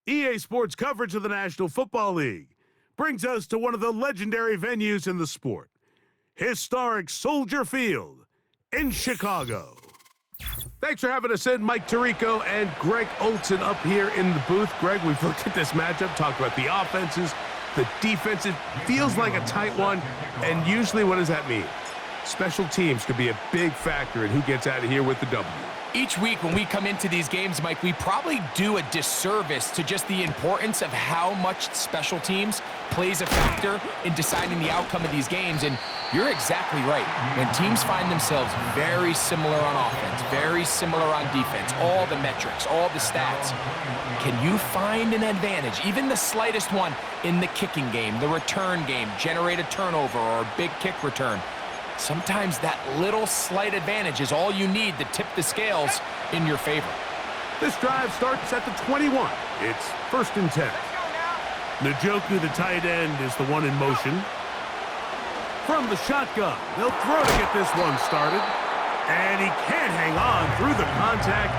EA Sports coverage of the National Football League brings us to one of the legendary venues in the sport, historic Soldier Field in Chicago. Thanks for having us in, Mike Tirico and Greg Olson up here in the booth. Greg, we've looked at this matchup, talked about the offenses, the defenses. Feels like a tight one, and usually what does that mean? Special teams could be a big factor in who gets out of here with the W. Each week when we come into these games, Mike, we probably do a disservice to just the importance of how much special teams plays a factor in deciding the outcome of these games. And you're exactly right. When teams find themselves very similar on offense, very similar on defense, all the metrics, all the stats, can you find an advantage, even the slightest one, in the kicking game, the return game, generate a turnover or a big kick return? Sometimes that little slight advantage is all you need to tip the scales in your favor. This drive starts at the 21. It's 1st and 10. Njoku, the tight end, is the one in motion. From the shotgun, they'll throw to get this one started. And he can't hang on through the contact.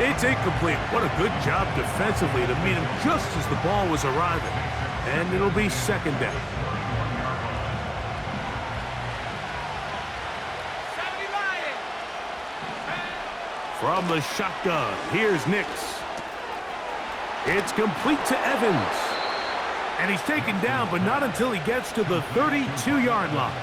It's incomplete. What a good job defensively to meet him just as the ball was arriving. And it'll be 2nd down. From the shotgun, here's Nix. It's complete to Evans. And he's taken down, but not until he gets to the 32-yard line.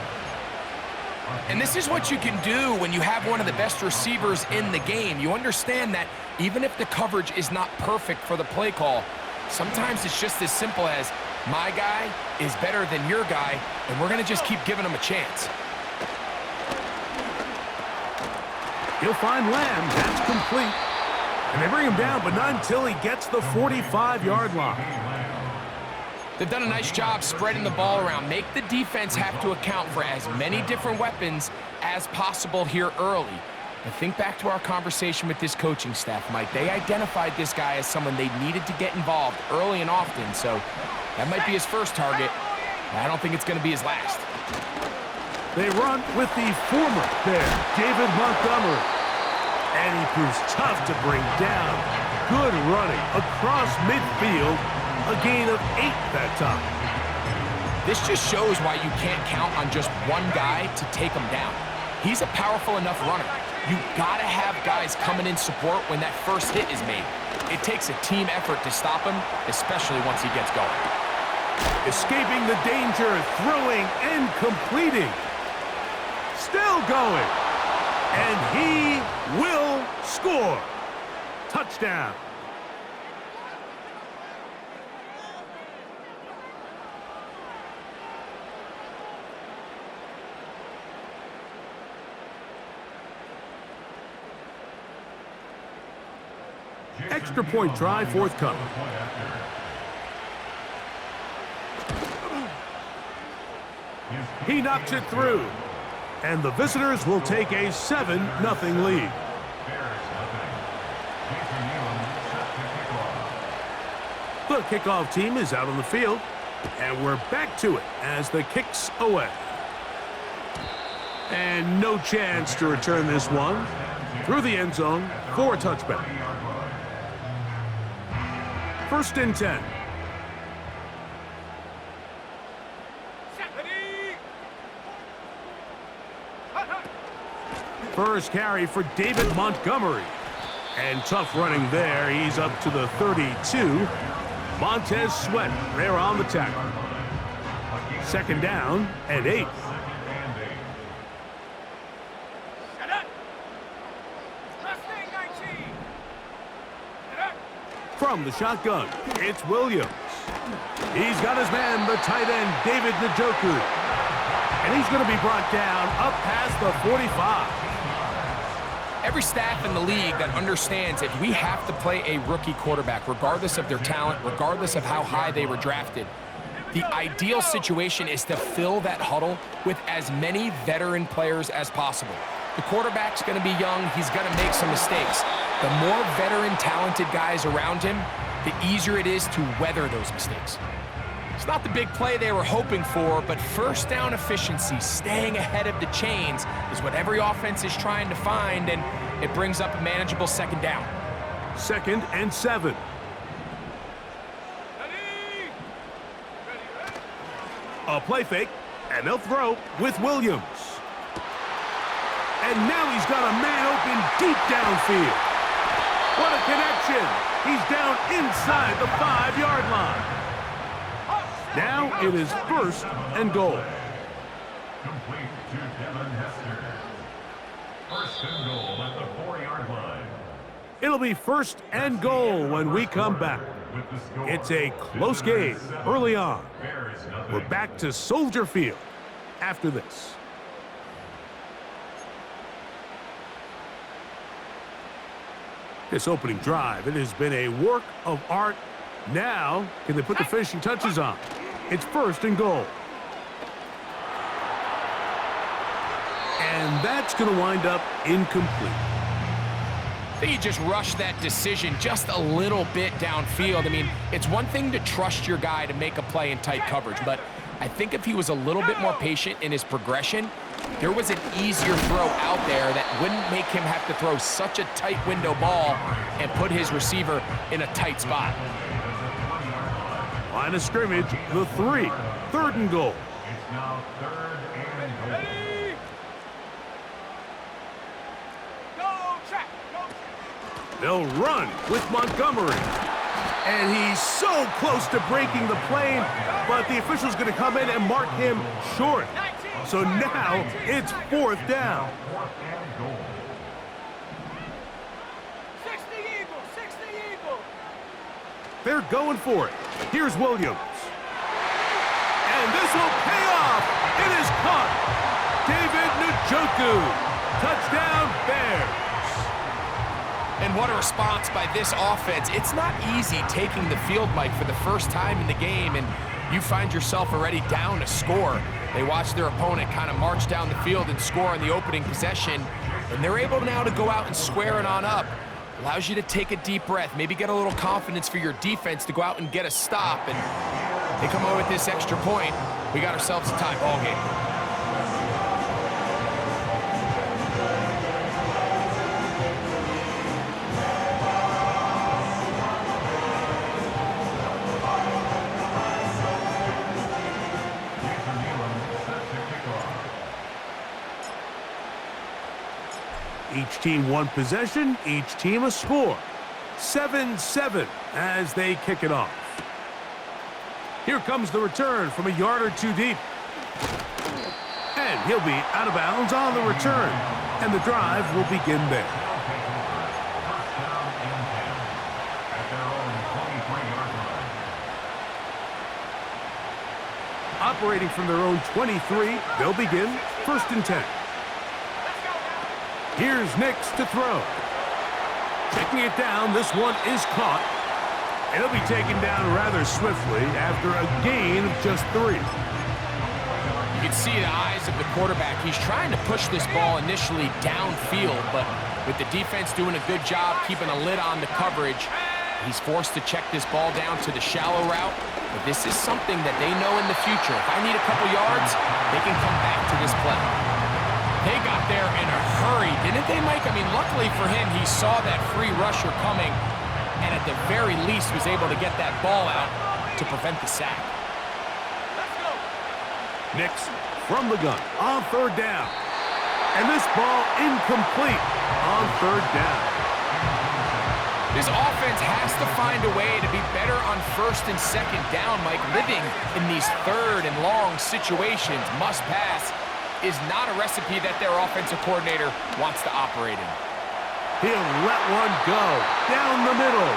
And this is what you can do when you have one of the best receivers in the game. You understand that even if the coverage is not perfect for the play call, sometimes it's just as simple as, my guy is better than your guy, and we're going to just keep giving him a chance. He'll find Lamb. That's complete. And they bring him down, but not until he gets the 45-yard line. They've done a nice job spreading the ball around. Make the defense have to account for as many different weapons as possible here early. And think back to our conversation with this coaching staff, Mike. They identified this guy as someone they needed to get involved early and often, so that might be his first target. I don't think it's going to be his last. They run with the former Bear, David Montgomery. And he proves tough to bring down. Good running across midfield. A gain of 8 that time. This just shows why you can't count on just one guy to take him down. He's a powerful enough runner. You gotta have guys coming in support when that first hit is made. It takes a team effort to stop him, especially once he gets going. Escaping the danger, throwing and completing. Still going. And he will score. Touchdown. Extra point try forthcoming. He knocks it through. And the visitors will take a 7-0 lead. The kickoff team is out on the field. And we're back to it as the kick's away. And no chance to return this one. Through the end zone for a touchback. 1st and 10. First carry for David Montgomery. And tough running there. He's up to the 32. Montez Sweat there on the tackle. 2nd down and 8. From the shotgun, it's Williams. He's got his man, the tight end, David Njoku. And he's going to be brought down up past the 45. Every staff in the league that understands if we have to play a rookie quarterback, regardless of their talent, regardless of how high they were drafted, the ideal situation is to fill that huddle with as many veteran players as possible. The quarterback's going to be young. He's going to make some mistakes. The more veteran, talented guys around him, the easier it is to weather those mistakes. It's not the big play they were hoping for, but first down efficiency, staying ahead of the chains, is what every offense is trying to find, and it brings up a manageable 2nd down. 2nd and 7. A play fake, and they'll throw with Williams. And now he's got a man open deep downfield. What a connection. He's down inside the 5-yard line. Now it is 1st and goal. Complete to Devin Hester. 1st and goal at the 4-yard line. It'll be 1st and goal when we come back. It's a close game early on. We're back to Soldier Field after this. This opening drive, it has been a work of art. Now, can they put the finishing touches on? It's 1st and goal. And that's going to wind up incomplete. I think he just rushed that decision just a little bit downfield. I mean, it's one thing to trust your guy to make a play in tight coverage, but I think if he was a little bit more patient in his progression, there was an easier throw out there that wouldn't make him have to throw such a tight window ball and put his receiver in a tight spot. Line of scrimmage, the 3. 3rd and goal. It's now 3rd and goal. They'll run with Montgomery. And he's so close to breaking the plane, but the official's going to come in and mark him short. So now it's 4th down. 4th and goal. 60 Eagle. They're going for it. Here's Williams. And this will pay off. It is caught. David Njoku. Touchdown, Bears. And what a response by this offense. It's not easy taking the field, Mike, for the first time in the game, and you find yourself already down a score. They watch their opponent kind of march down the field and score on the opening possession, and they're able now to go out and square it on up. Allows you to take a deep breath, maybe get a little confidence for your defense to go out and get a stop, and they come away with this extra point. We got ourselves a tie ball game. Each team one possession, each team a score. 7-7 as they kick it off. Here comes the return from a yard or two deep. And he'll be out of bounds on the return. And the drive will begin there. First down and 10 at their own 23-yard line. Operating from their own 23, they'll begin 1st and 10. Here's Nix to throw. Checking it down, this one is caught. It'll be taken down rather swiftly after a gain of just 3. You can see the eyes of the quarterback. He's trying to push this ball initially downfield, but with the defense doing a good job keeping a lid on the coverage, he's forced to check this ball down to the shallow route. But this is something that they know in the future. If I need a couple yards, they can come back to this play. They got there in a hurry, didn't they, Mike? I mean, luckily for him, he saw that free rusher coming, and at the very least was able to get that ball out to prevent the sack. Nix from the gun on 3rd down. And this ball incomplete on 3rd down. This offense has to find a way to be better on 1st and 2nd down, Mike. Living in these 3rd and long situations, must pass, is not a recipe that their offensive coordinator wants to operate in. He'll let one go down the middle.